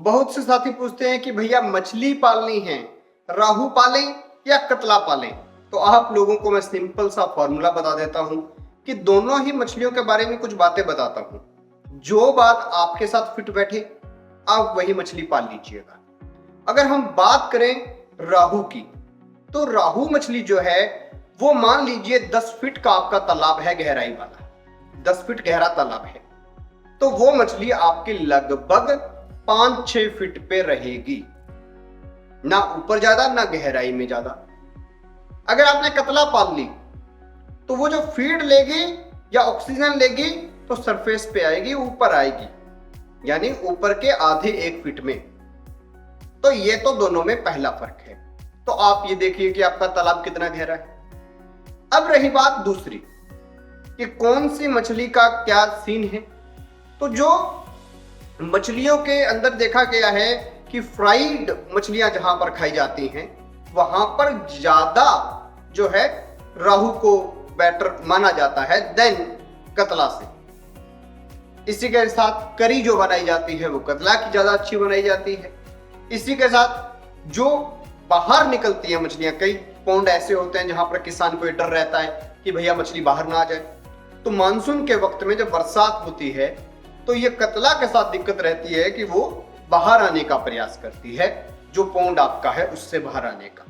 बहुत से साथी पूछते हैं कि भैया मछली पालनी है, राहू पालें या कतला पालें। तो आप लोगों को मैं सिंपल सा फॉर्मूला बता देता हूं कि दोनों ही मछलियों के बारे में कुछ बातें बताता हूं। जो बात आपके साथ फिट बैठे आप वही मछली पाल लीजिएगा। अगर हम बात करें राहू की, तो राहू मछली जो है वो मान लीजिए 10 फीट का आपका तालाब है, गहराई वाला 10 फीट गहरा तालाब है, तो वो मछली आपके लगभग 5-6 फीट पे रहेगी, ना ऊपर ज्यादा ना गहराई में ज्यादा। अगर आपने कतला पाल ली तो वो जो फीड लेगी या ऑक्सीजन लेगी तो सरफेस पे आएगी, ऊपर आएगी, यानी ऊपर के आधे 1 फीट में। तो ये तो दोनों में पहला फर्क है। तो आप ये देखिए कि आपका तालाब कितना गहरा है। अब रही बात दूसरी कि कौन सी मछली का क्या सीन है। तो जो मछलियों के अंदर देखा गया है कि फ्राइड मछलियां जहां पर खाई जाती हैं वहां पर ज्यादा जो है राहू को बेटर माना जाता है देन कतला से। इसी के साथ करी जो बनाई जाती है वो कतला की ज्यादा अच्छी बनाई जाती है। इसी के साथ जो बाहर निकलती है मछलियां, कई पौंड ऐसे होते हैं जहां पर किसान को डर रहता है कि भैया मछली बाहर ना आ जाए, तो मानसून के वक्त में जब बरसात होती है तो ये कतला के साथ दिक्कत रहती है कि वो बाहर आने का प्रयास करती है, जो पौंड आपका है उससे बाहर आने का।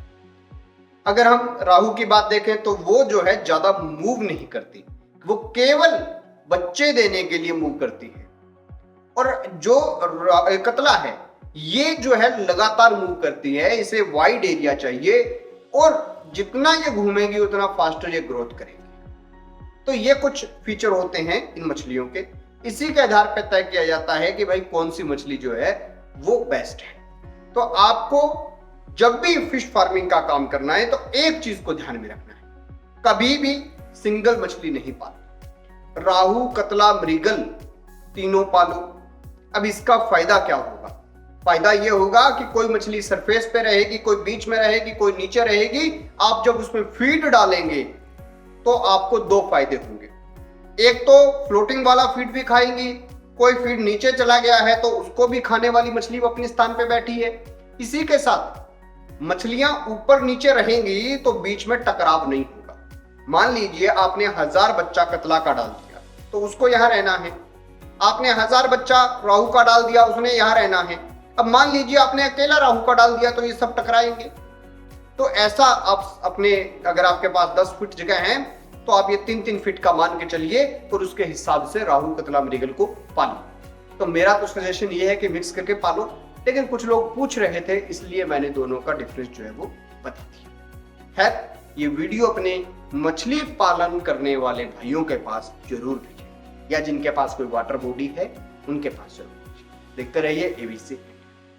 अगर हम राहू की बात देखें तो वो जो है ज्यादा मूव नहीं करती, वो केवल बच्चे देने के लिए मूव करती है। और जो कतला है ये जो है लगातार मूव करती है, इसे वाइड एरिया चाहिए और जितना ये घूमेगी उतना फास्टर ये ग्रोथ करेगी। तो ये कुछ फीचर होते हैं इन मछलियों के। इसी के आधार पर तय किया जाता है कि भाई कौन सी मछली जो है वो बेस्ट है। तो आपको जब भी फिश फार्मिंग का काम करना है तो एक चीज को ध्यान में रखना है, कभी भी सिंगल मछली नहीं पालनी। राहू, कतला, मृगल तीनों पालो। अब इसका फायदा क्या होगा? फायदा यह होगा कि कोई मछली सरफेस पे रहेगी, कोई बीच में रहेगी, कोई नीचे रहेगी। आप जब उसमें फीड डालेंगे तो आपको 2 फायदे होंगे। एक तो फ्लोटिंग वाला फीड भी खाएंगी, कोई फीड नीचे चला गया है तो उसको भी खाने वाली मछली वो अपने स्थान पे बैठी है। इसी के साथ मछलियां ऊपर नीचे रहेंगी तो बीच में टकराव नहीं होगा। मान लीजिए आपने 1000 बच्चा कतला का डाल दिया तो उसको यहां रहना है, आपने 1000 बच्चा राहू का डाल दिया, उसने यहां रहना है। अब मान लीजिए आपने अकेला राहू का डाल दिया तो ये सब टकराएंगे। तो ऐसा आप अपने, अगर आपके पास 10 फीट जगह है तो आप ये 3-3 फीट का मान के चलिए और उसके हिसाब से राहू, कतला, मृगल को पालो। तो मेरा तो सजेशन ये है कि मिक्स करके पालो, लेकिन कुछ लोग पूछ रहे थे इसलिए मैंने दोनों का डिफरेंस जो है वो बता दिया है। ये वीडियो अपने मछली पालन करने वाले भाइयों के पास जरूर भेजें, या जिनके पास कोई वाटर बॉडी है उनके पास जरूर भेजें। देखते रहिए ABC।